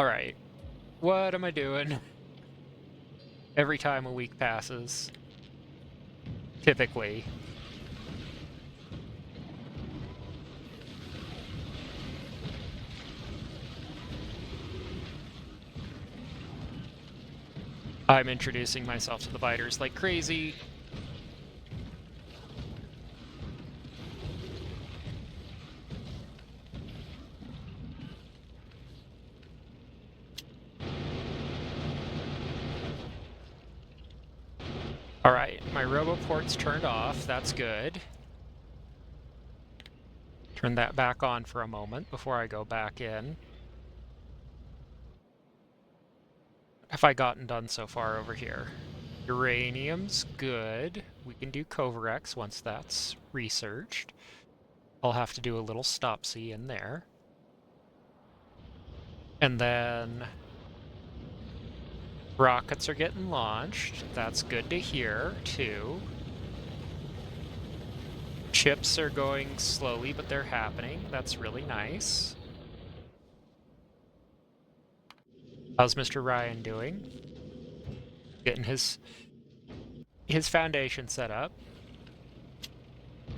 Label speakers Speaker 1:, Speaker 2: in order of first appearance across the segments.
Speaker 1: Alright. What am I doing? Every time a week passes. Typically. I'm introducing myself to the biters like crazy. Alright, my roboport's turned off. That's good. Turn that back on for a moment before I go back in. What have I gotten done so far over here? Uranium's good. We can do Covarex once that's researched. I'll have to do a little stopsy in there. And then rockets are getting launched. That's good to hear, too. Chips are going slowly, but they're happening. That's really nice. How's Mr. Ryan doing? Getting his foundation set up.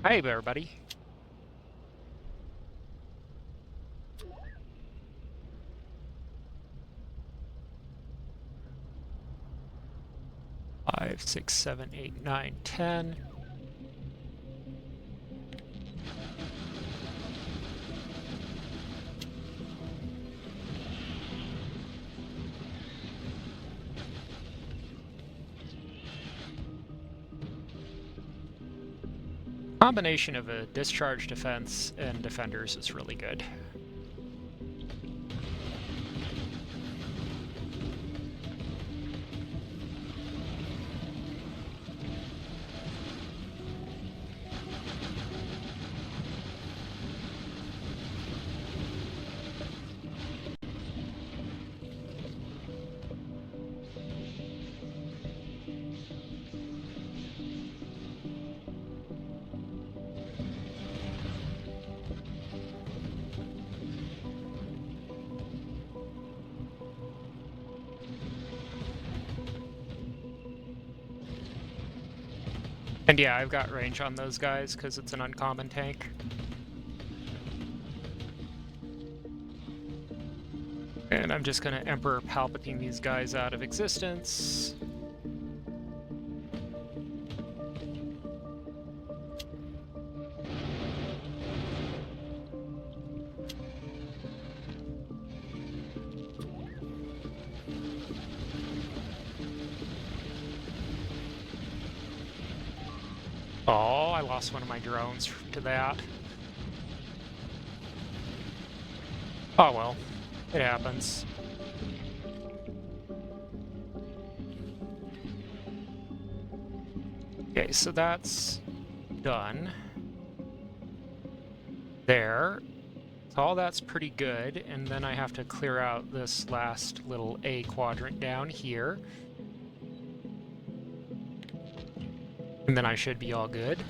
Speaker 1: Hi, everybody. Five, 6, 7, 8, 9, 10. Combination of a discharge defense and defenders is really good. And yeah, I've got range on those guys because it's an uncommon tank. And I'm just going to Emperor Palpatine these guys out of existence. Oh, I lost one of my drones to that. Oh well, it happens. Okay, so that's done. There. So all that's pretty good, and then I have to clear out this last little A quadrant down here. And then I should be all good.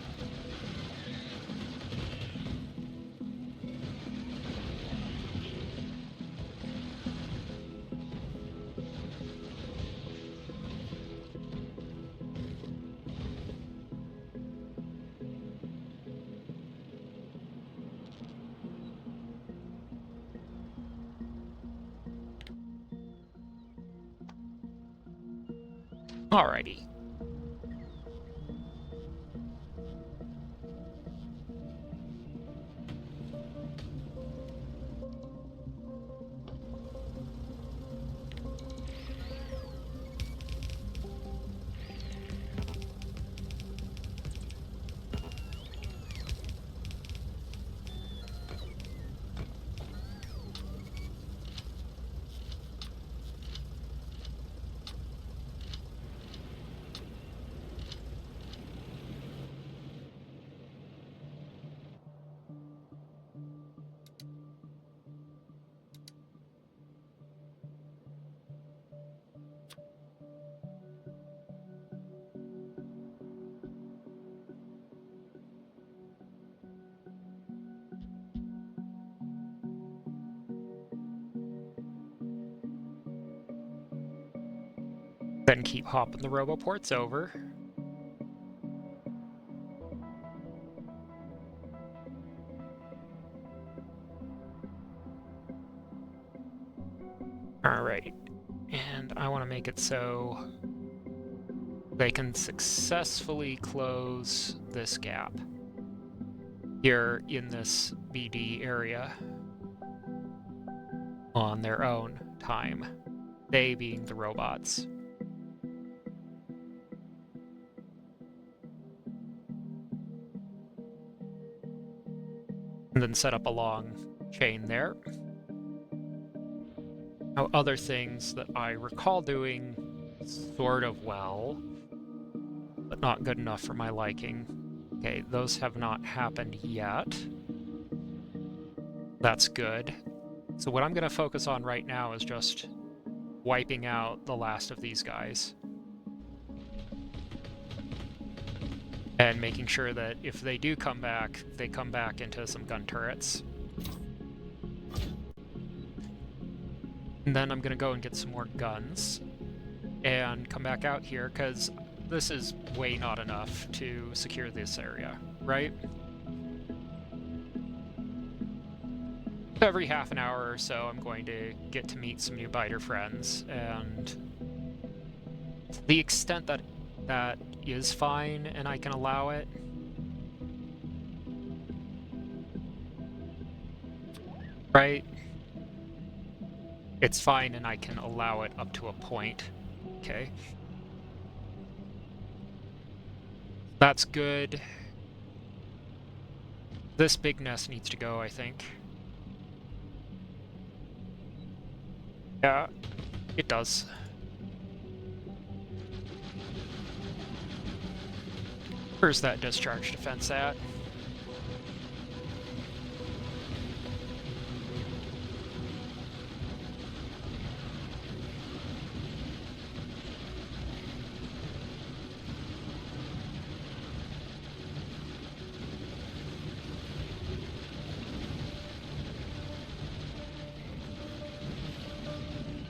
Speaker 1: Alrighty. Then keep hopping the roboports over. Alright, and I want to make it so they can successfully close this gap here in this BD area on their own time, they being the robots. And then set up a long chain there. Now, other things that I recall doing sort of well, but not good enough for my liking. Okay, those have not happened yet. That's good. So what I'm going to focus on right now is just wiping out the last of these guys. And making sure that if they do come back, they come back into some gun turrets. And then I'm going to go and get some more guns and come back out here, because this is way not enough to secure this area, right? Every half an hour or so, I'm going to get to meet some new biter friends, and the extent that that is fine and I can allow it, right? It's fine and I can allow it up to a point, okay? That's good. This big nest needs to go, I think. Yeah, it does. Where's that discharge defense at?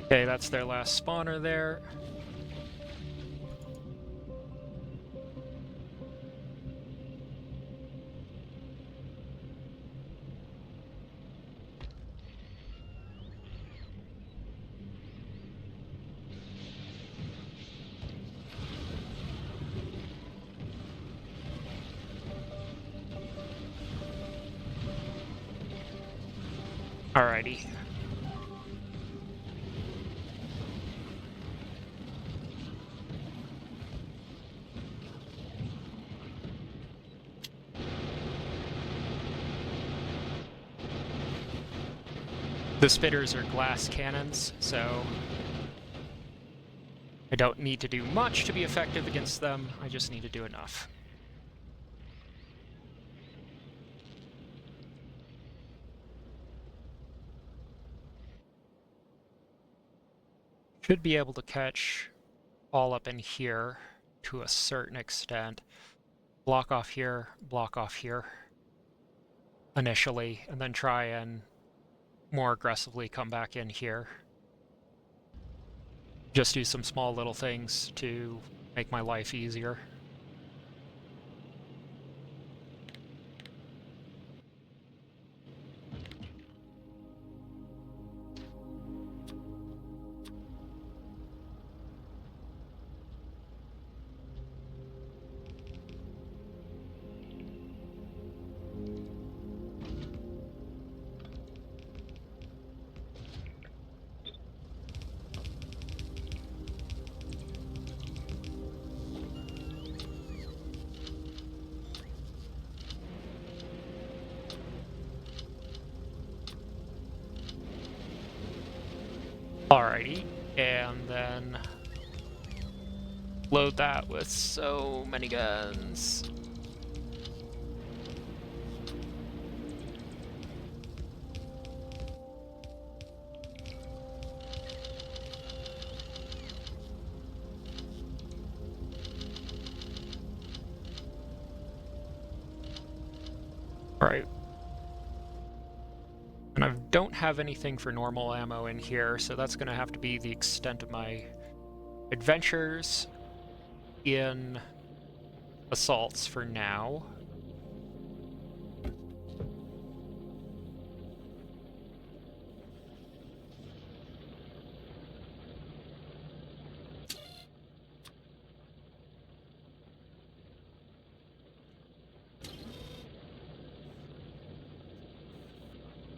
Speaker 1: Okay, that's their last spawner there. Alrighty. The spitters are glass cannons, so I don't need to do much to be effective against them. I just need to do enough. Should be able to catch all up in here to a certain extent. Block off here initially, and then try and more aggressively come back in here. Just do some small little things to make my life easier. Alrighty, and then load that with so many guns. Alright. And I don't have anything for normal ammo in here, so that's going to have to be the extent of my adventures in assaults for now.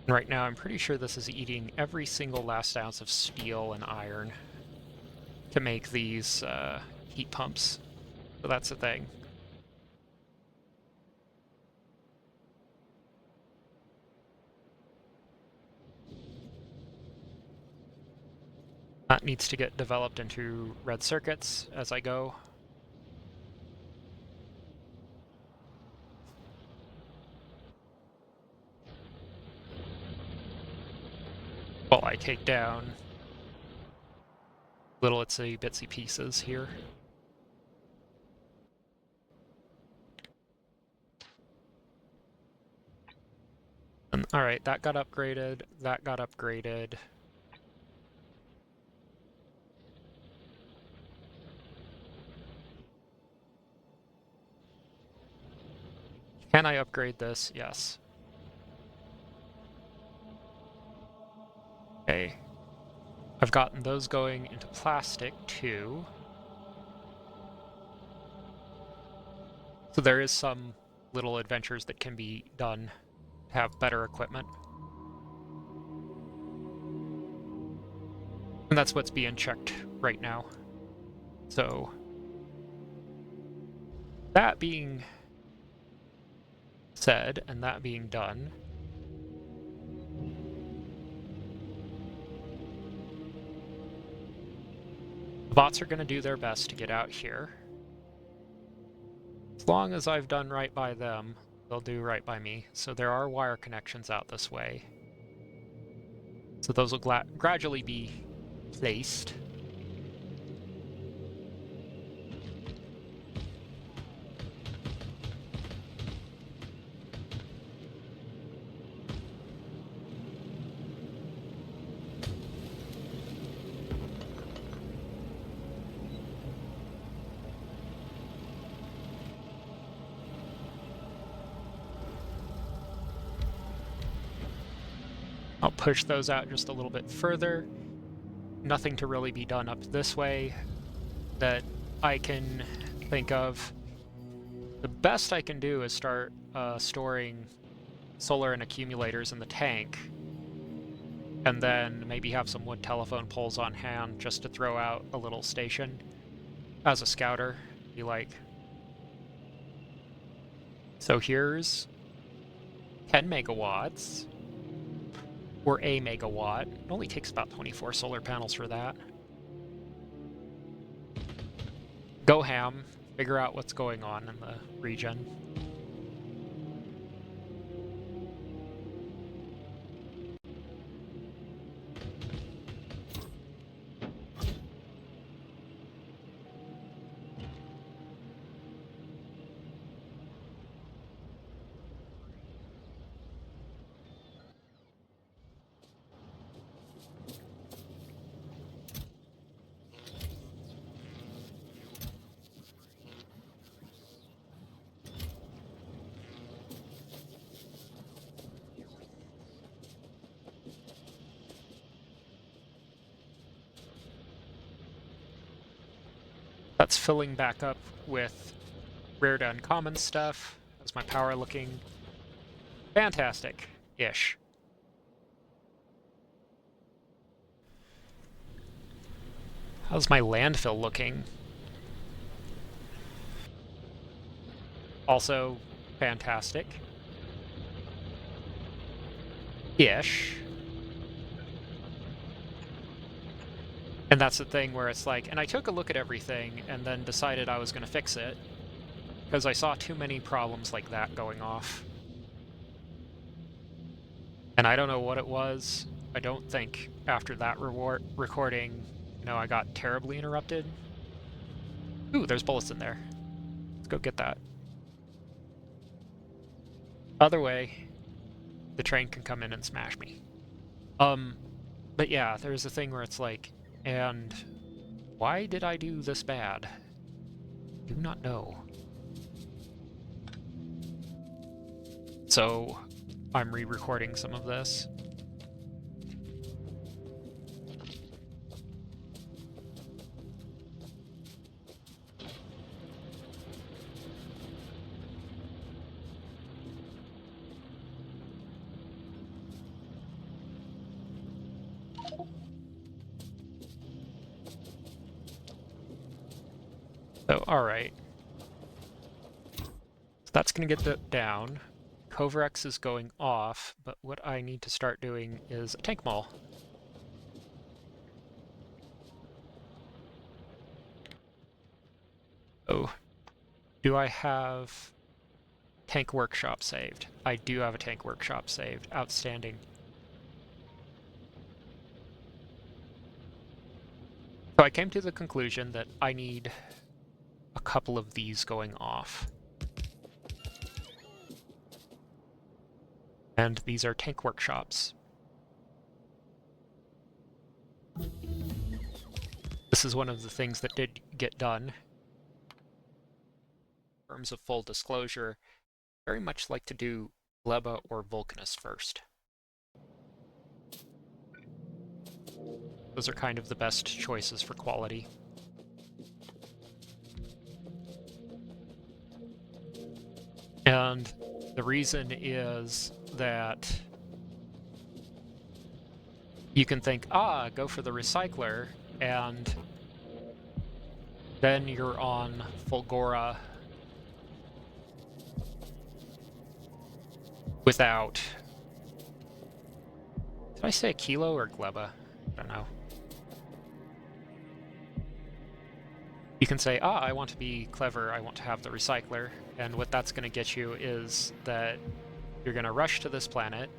Speaker 1: And right now I'm pretty sure this is eating every single last ounce of steel and iron to make these heat pumps. So that's the thing. That needs to get developed into red circuits as I go. While I take down little itsy bitsy pieces here. And alright, that got upgraded, that got upgraded. Can I upgrade this? Yes. Okay. I've gotten those going into plastic too. So there is some little adventures that can be done to have better equipment. And that's what's being checked right now. So that being said, and that being done, the bots are going to do their best to get out here. As long as I've done right by them, they'll do right by me. So there are wire connections out this way. So those will gradually be placed. I'll push those out just a little bit further. Nothing to really be done up this way that I can think of. The best I can do is start storing solar and accumulators in the tank, and then maybe have some wood telephone poles on hand just to throw out a little station as a scouter. Be like, so here's 10 megawatts, or a megawatt. It only takes about 24 solar panels for that. Go ham, figure out what's going on in the region. That's filling back up with rare to uncommon stuff. How's my power looking? Fantastic-ish. How's my landfill looking? Also fantastic. Ish. And that's the thing where it's like, and I took a look at everything and then decided I was going to fix it because I saw too many problems like that going off. And I don't know what it was. I don't think after that recording, I got terribly interrupted. Ooh, there's bullets in there. Let's go get that. Other way, the train can come in and smash me. But yeah, there's a thing where it's like, and Why did I do this bad? Do not know. So, I'm re-recording some of this. So, alright. So that's going to get that down. Kovarex is going off, but what I need to start doing is a tank mall. Oh, do I have tank workshop saved? I do have a tank workshop saved. Outstanding. So I came to the conclusion that I need a couple of these going off. And these are tank workshops. This is one of the things that did get done. In terms of full disclosure, very much like to do Gleba or Vulcanus first. Those are kind of the best choices for quality. And the reason is that you can think, go for the recycler, and then you're on Fulgora without... Did I say a kilo or Gleba? I don't know. You can say, I want to be clever, I want to have the recycler, and what that's going to get you is that you're going to rush to this planet,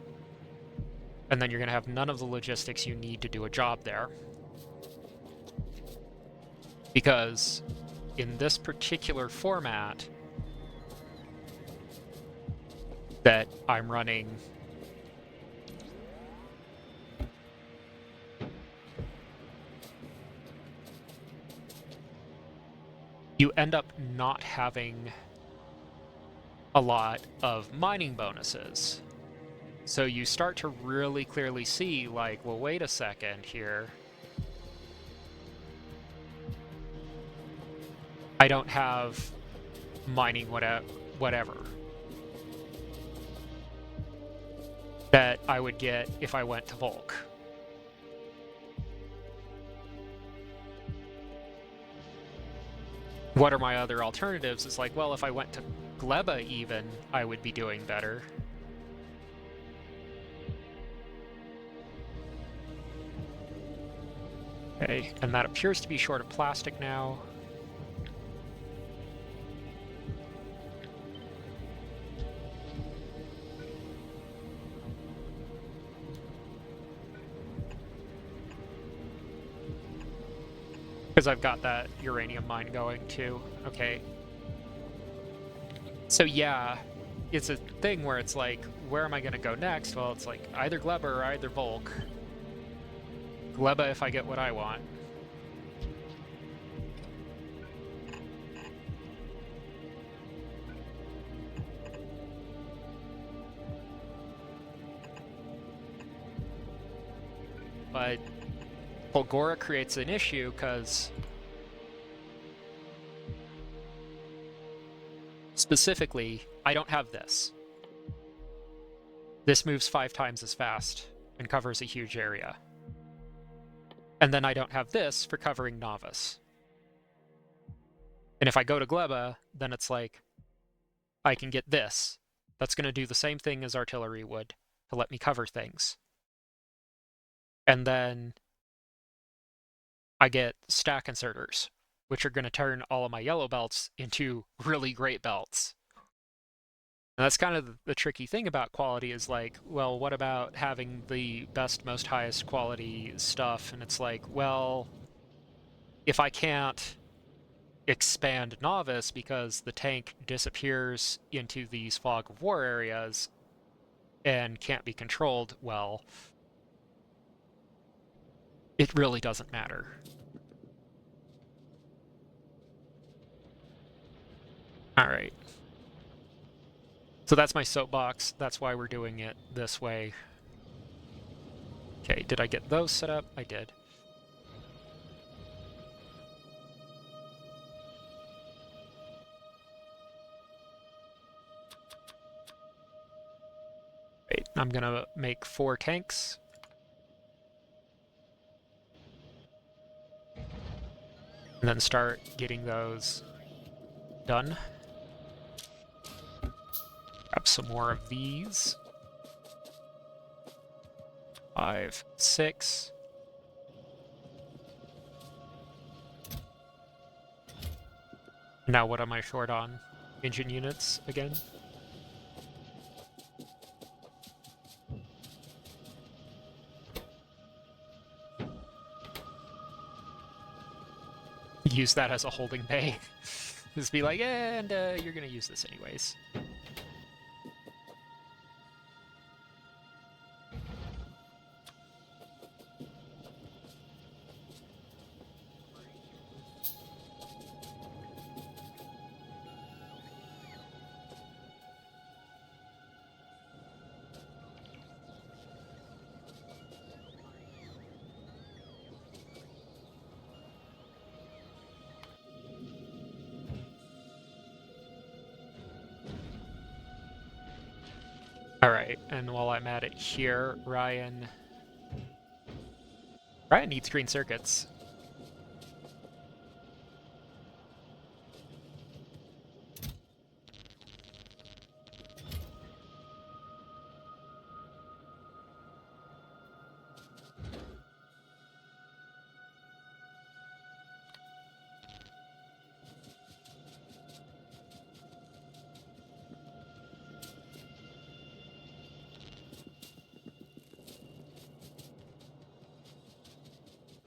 Speaker 1: and then you're going to have none of the logistics you need to do a job there. Because in this particular format that I'm running, you end up not having a lot of mining bonuses. So you start to really clearly see, like, well, wait a second here. I don't have mining whatever that I would get if I went to Volk. What are my other alternatives? It's like, well, if I went to Gleba even, I would be doing better. Okay, and that appears to be short of plastic now. Because I've got that uranium mine going too. Okay. So yeah, it's a thing where it's like, where am I going to go next? Well, it's like either Gleba or either Volk. Gleba if I get what I want. But Fulgora creates an issue because specifically, I don't have this. This moves 5 times as fast and covers a huge area. And then I don't have this for covering Novice. And if I go to Gleba, then it's like, I can get this. That's going to do the same thing as artillery would to let me cover things. And then I get stack inserters, which are going to turn all of my yellow belts into really great belts. And that's kind of the tricky thing about quality is like, well, what about having the best, most highest quality stuff? And it's like, well, if I can't expand Novice because the tank disappears into these fog of war areas and can't be controlled, well, it really doesn't matter. All right. So that's my soapbox. That's why we're doing it this way. Okay, did I get those set up? I did. Right, I'm gonna make 4 tanks. And then start getting those done. Grab some more of these. 5, 6. Now what am I short on? Engine units again? Use that as a holding bay. Just be like, and you're gonna use this anyways. Alright, and while I'm at it here, Ryan needs green circuits.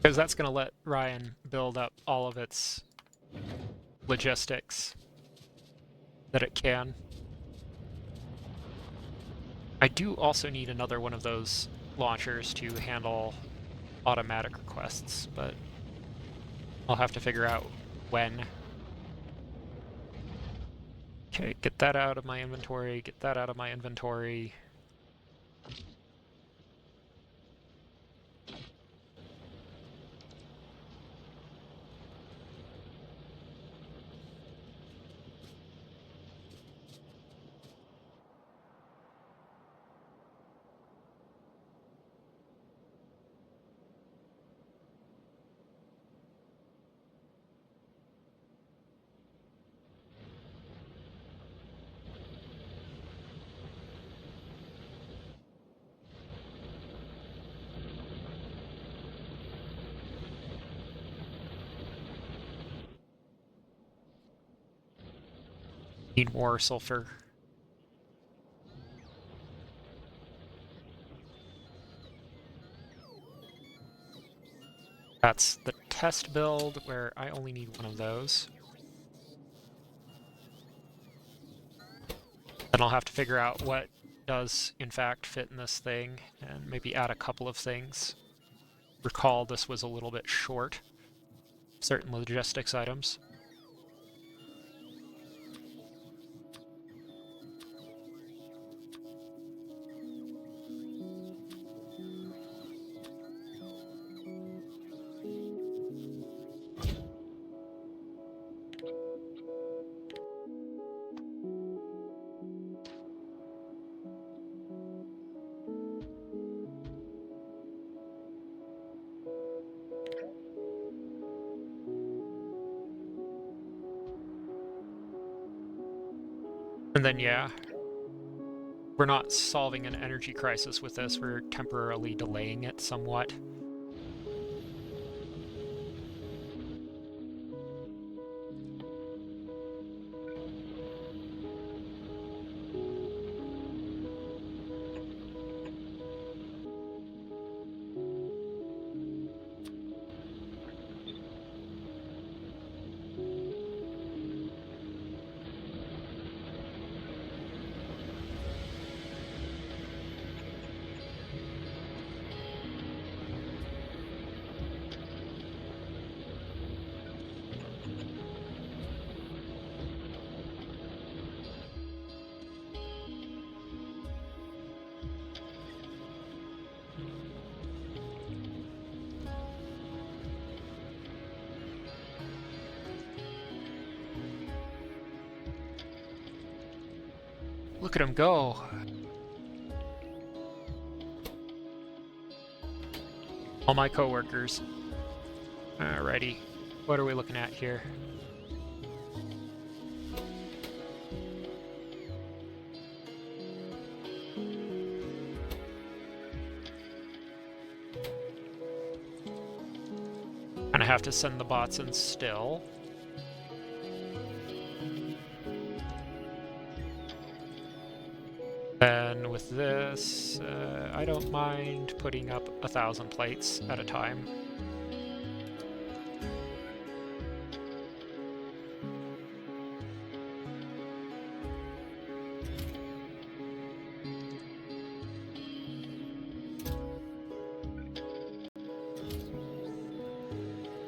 Speaker 1: Because that's going to let Ryan build up all of its logistics that it can. I do also need another one of those launchers to handle automatic requests, but I'll have to figure out when. Okay, get that out of my inventory, get that out of my inventory. Need more sulfur. That's the test build, where I only need one of those. Then I'll have to figure out what does, in fact, fit in this thing, and maybe add a couple of things. Recall this was a little bit short. Certain logistics items. And then, yeah, we're not solving an energy crisis with this, we're temporarily delaying it somewhat. Look at him go. All my coworkers. Alrighty. What are we looking at here? Kinda have to send the bots in still. Then with this, I don't mind putting up 1,000 plates at a time.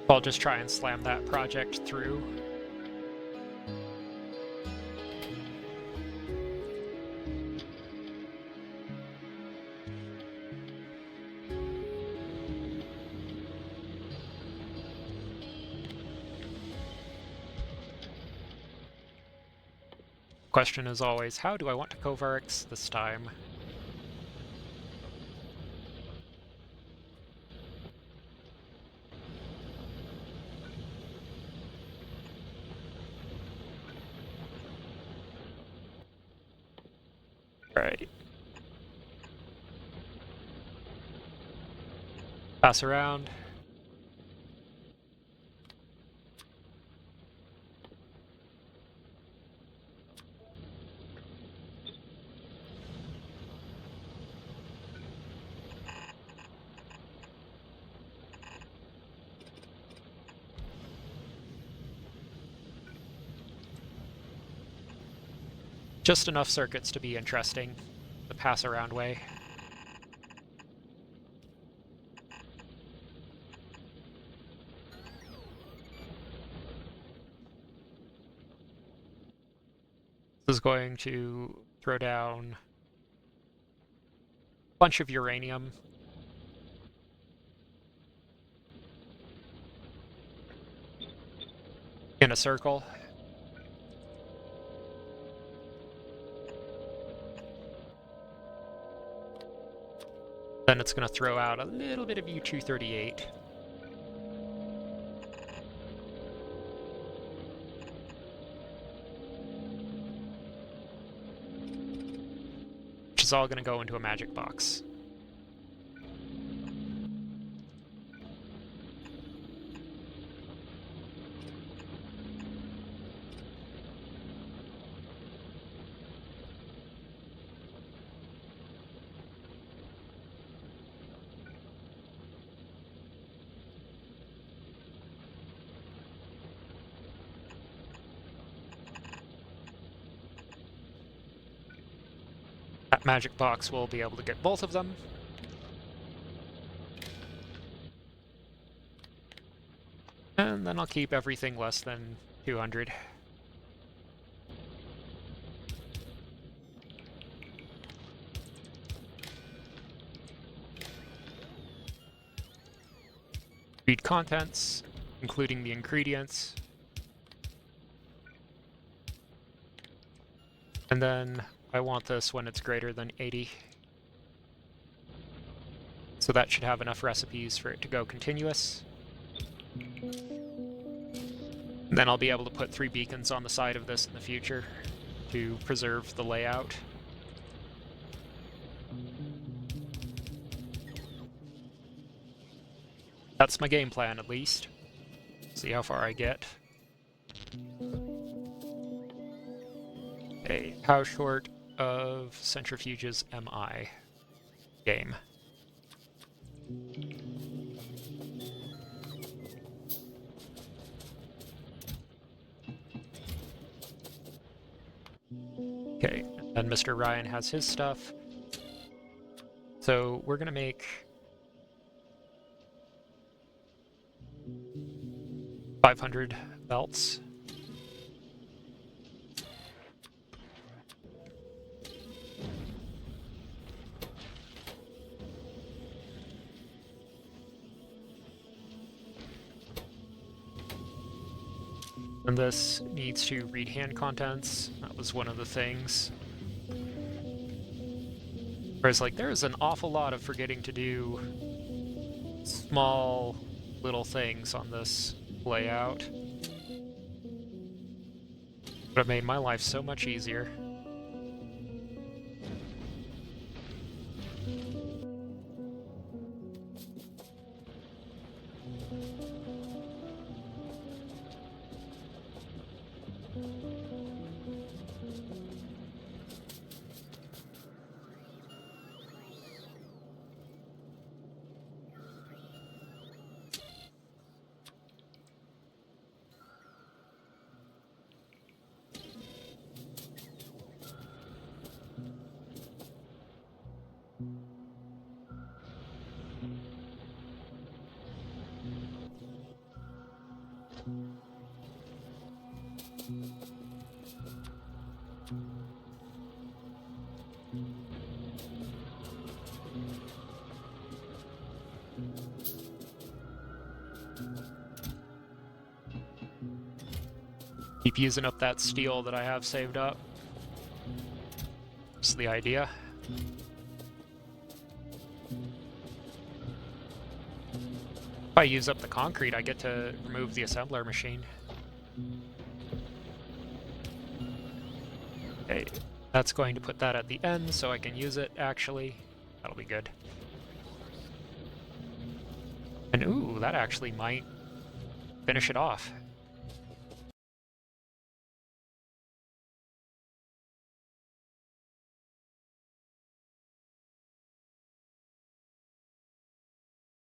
Speaker 1: I'll just try and slam that project through. Question is always, how do I want to Kovarix this time? Alright. Pass around. Just enough circuits to be interesting, the pass-around way. This is going to throw down a bunch of uranium. In a circle. Then it's going to throw out a little bit of U-238. Which is all going to go into a magic box. That magic box will be able to get both of them. And then I'll keep everything less than 200. Read contents, including the ingredients. And then I want this when it's greater than 80. So that should have enough recipes for it to go continuous. And then I'll be able to put 3 beacons on the side of this in the future to preserve the layout. That's my game plan, at least. See how far I get. Okay, how short of centrifuges am I? Game. Okay, and Mr. Ryan has his stuff. So we're gonna make 500 belts. And this needs to read hand contents. That was one of the things. Whereas, like, there's an awful lot of forgetting to do small little things on this layout. But it made my life so much easier. Keep using up that steel that I have saved up. That's the idea. If I use up the concrete, I get to remove the assembler machine. Okay, that's going to put that at the end so I can use it, actually. That'll be good. And ooh, that actually might finish it off.